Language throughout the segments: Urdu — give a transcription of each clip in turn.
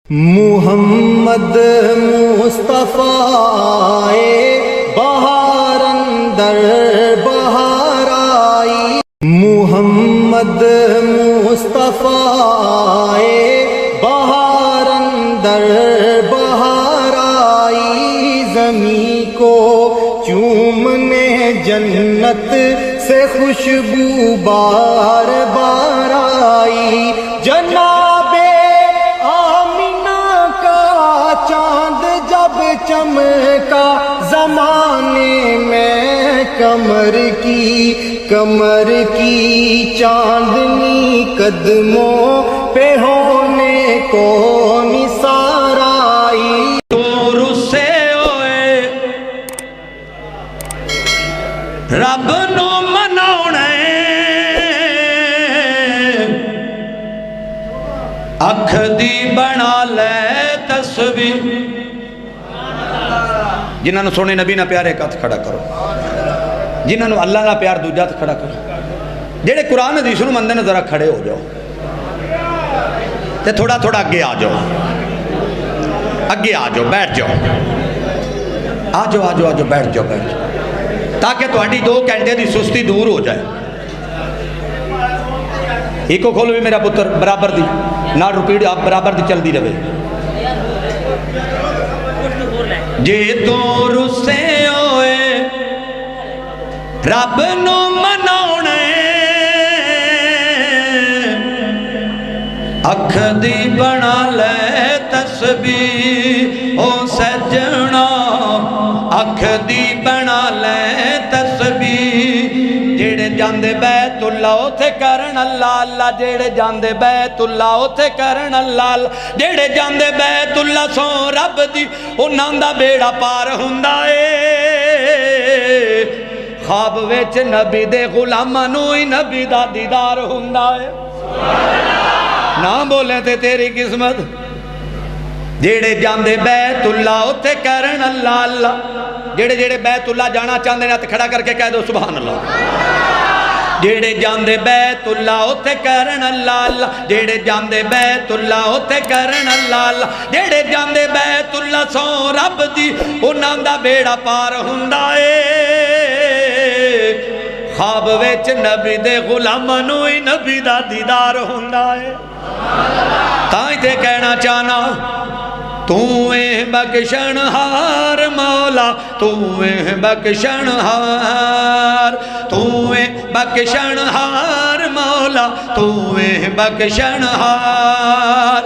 محمد مصطفیٰ بہار اندر بہار آئی، محمد مصطفیٰ بہار اندر بہار آئی، زمین کو چومنے جنت سے خوشبو بار بار آئی، جناب آمینہ کا چاند جب چمکا زمانے میں کمر کی چاندنی قدموں پہ ہونے کو نثار آئی۔ دور سے ہوئے رب نو مناونے، اکھ دی بنا لے تصویر، جنہاں نو سونے نبی نہ پیارے ایک ہاتھ کھڑا کرو، جنہاں نو اللہ نہ پیار دوجہ ہاتھ کھڑا کرو، جیڑے قرآن حدیث نو مندے نے ذرا کھڑے ہو جاؤ تے تھوڑا تھوڑا اگے آ جاؤ، اگے آ جاؤ، بیٹھ جاؤ، آ جاؤ، بیٹھ جاؤ تاکہ تہاڈی 2 گھنٹے دی سستی دور ہو جائے۔ ایک کو کھولو بھی میرا پتر برابر دی نہ روپیڑ آپ برابر دی چل دی رہے، جے تو رسے ہوئے رب نو مناونے، اکھ دی بنا لے تسبیح او سجنا، اکھ دی بنا لے تسبیح، جیڑے جاندے بیت اللہ اوتھے کرن اللہ اللہ، جیڑے جاندے بیت اللہ اوتھے کرن اللہ اللہ، جیڑے جاندے بیت اللہ سو رب دی انہاں دا بیڑا پار ہوندا اے، خواب وچ نبی دے غلاماں نوں ہی نبی دا دیدار ہوندا اے، نہ بولے تے تیری قسمت، جیڑے جاندے بیت اللہ اوتھے کرن اللہ اللہ، جیڑے بیت اللہ جانا چاندے نے ہاتھ کھڑا کر کے کہہ دو سبحان اللہ، جیڑے جاندے بیت اللہ اوتھے کرن اللہ اللہ، جیڑے جاندے بیت اللہ اوتھے کرن اللہ اللہ، جیڑے جاندے بیت اللہ سو رب دی انہاں دا بیڑا پار ہوندا اے، خواب وچ نبی دے غلاماں نوں ہی نبی دا دیدار ہوندا اے، تائیں تے کہنا چاہنا تو اے بخشن ہار مولا، تو اے بخشن ہار، تو اے بخشن ہار مولا، تو اے بخشن ہار،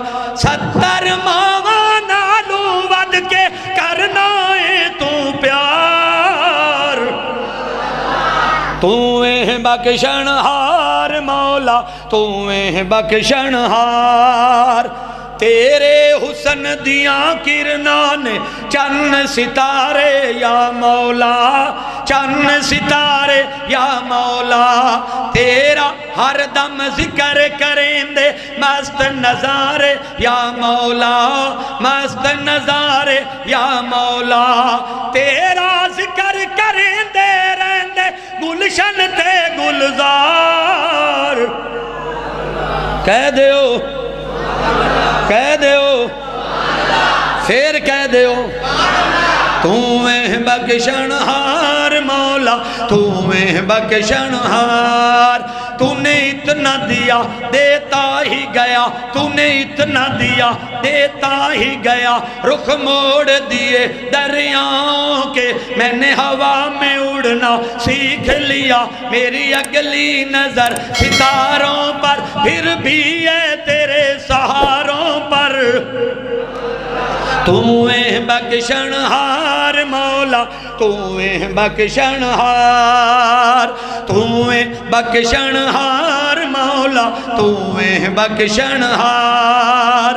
70 ماواں نالوں ود کے کرنا اے تو پیار، تو اے بخشن ہار مولا، تو اے بخشن ہار، تیرے حسن دیاں کرناں نے چن ستارے یا مولا، چن ستارے یا مولا، تیرا ہر دم ذکر کریں دے مست نظارے یا مولا، مست نظارے یا مولا، تیرا ذکر کریں دے رہندے گلشن تے گلزار، کہہ دیو کہہ دیو پھر کہہ دیو، تو اے بخشن ہار مولا، تو اے بخشن ہار، تو نے اتنا دیا دیتا ہی گیا، تو نے اتنا دیا دیتا ہی گیا، رخ موڑ دیے دریاؤں کے میں نے ہوا میں اڑنا سیکھ لیا، میری اگلی نظر ستاروں پر پھر بھی ہے تیرے سہاروں پر، تو اے بخشن ہار مولا، تو اے بخشن ہار، تو اے بخشن ہار مولا، تو اے بخشن ہار،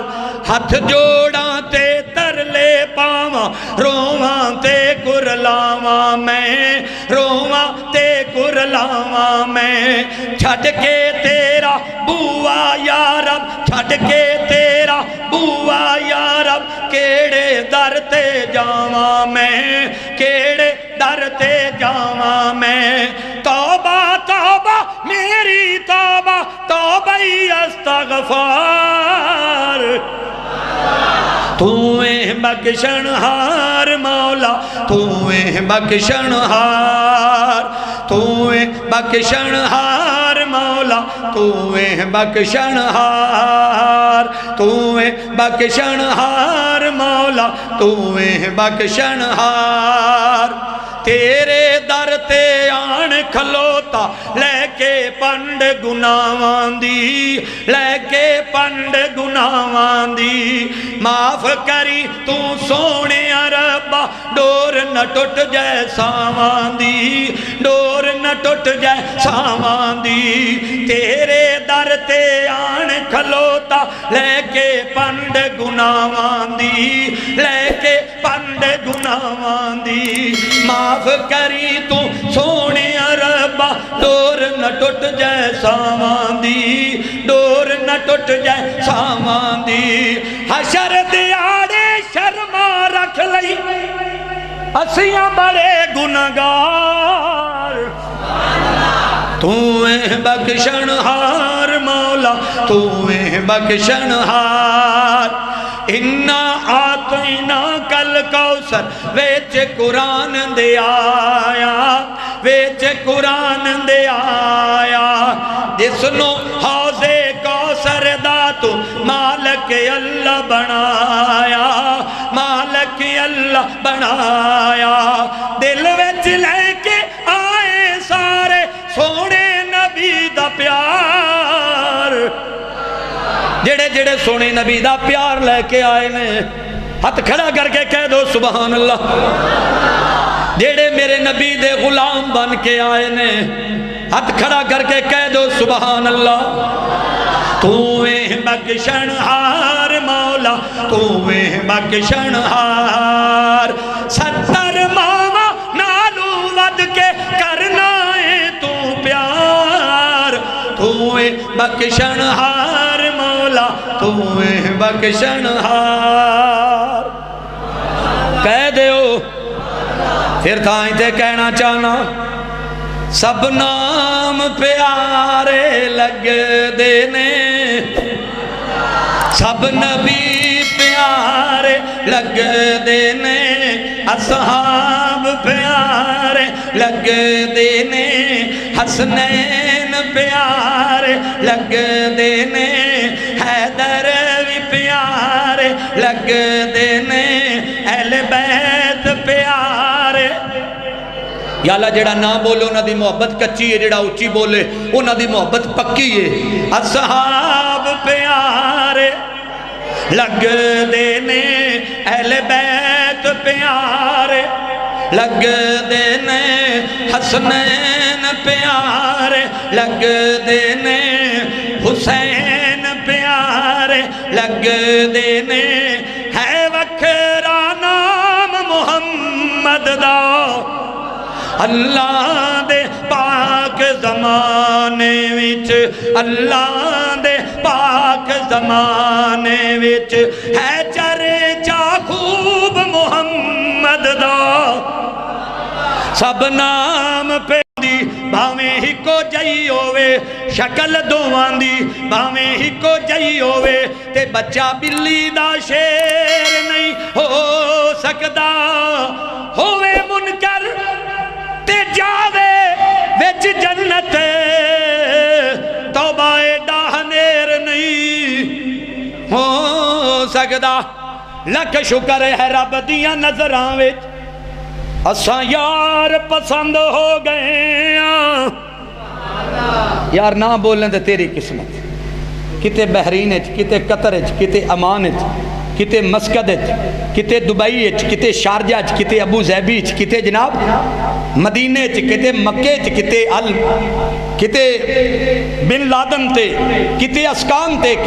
ہاتھ جوڑاں تے ترلے پاواں، رواں تے کرلاواں میں، رواں تے کرلاواں میں، چھڈ کے تیرا بوا یا رب، چھڈ کے تیرا بوا یا رب، کیڑے در تے جاواں میں، کیڑے در تے جاواں میں، توبہ توبہ میری توبہ توبہ استغفار، تویں بخشن ہار مولا تویں بخشن ہار تویں بخشن ہار مولا تویں بخشن ہار تویں بخشن ہار مولا تویں بخشن ہار تیرے در تے آن کھلوتا لے کے پنڈ گناہاں دی لے کے پنڈ گناہاں دی معاف کری تو سونے ربا ڈور نہ ٹوٹ جائے ساواں دی ڈور نہ ٹوٹ جائے ساواں دی تیرے در تے آن کھلوتا لے کے پنڈ گناہاں دی لے کے پنڈ گناہاں دی معاف کری تو سونے ربا ڈور نہ ٹوٹ جائے ساواں دی ڈور نہ ٹوٹ جائے ساواں دی حشر دیاڑے شرما رکھ لئی اسیاں بڑے گناہگار تویں بخشن ہار مولا تویں بخشن ہار اِنَّا آتَيْنَاكَ الْكَوْثَرَ ویچ قرآن دے آیا ویچ قرآن دے آیا جسنو حوض کوثر دا تو مالک اللہ بنایا مالک اللہ بنایا دل وچ لے کے آئے سارے سونے نبی دا پیار جڑے جڑے سونے نبی دا پیار لے کے آئے نے ہاتھ کھڑا کر کے کہہ دو سبحان اللہ جڑے میرے نبی دے غلام بن کے آئے نے ہاتھ کھڑا کر کے کہہ دو سبحان اللہ تویں بخشن ہار مولا تویں بخشن ہار 70 ماما نالو ود کے کرنا ہے تو پیار تویں بخشن ہار مولا تویں بخشن ہار کہہ دیو پھر تھائیں تے کہنا چاہنا سب نام پیارے لگ دینے سب نبی پیارے لگ دینے اصحاب پیارے لگ دینے حسنین پیارے لگ دینے حیدر بھی پیارے لگ دینے اہل بیت پیارے یا اللہ جڑا نہ بولے انہاں دی محبت کچی ہے جڑا اچھی بولے انہاں دی محبت پکی ہے اصحاب پیارے لگ دینے اہل بیت پیارے لگ دینے حسنین پیارے لگ دینے حسین پیارے لگ دینے ہے وکھرا نام محمد دا اللہ دے پاک زمانے وچ اللہ دے پاک زمانے وچ ہے چرچا خوب محمد دا سب نام پہ دی بھاویں ہی کو جائی ہوئے شکل دوان دی بھاویں ہی کو جائی ہوئے تے بچہ بلی دا شیر نہیں ہو سکدا ہوئے منکر تے جاوے وچ جنت توبہ ڈاہنیر نہیں ہو سکدا لکھ شکر ہے رب دیاں نظراں وچ اساں یار پسند ہو گئے یار نہ بولنے تے تیری قسمت کتے بحرین کتے قطر کتے امان کتے مسکت کتے دبئی کتے شارجہ کتے ابو ظہبی کتے جناب مدینے کتے مکے کتے کتے بن لادن تے کتے اسکان تے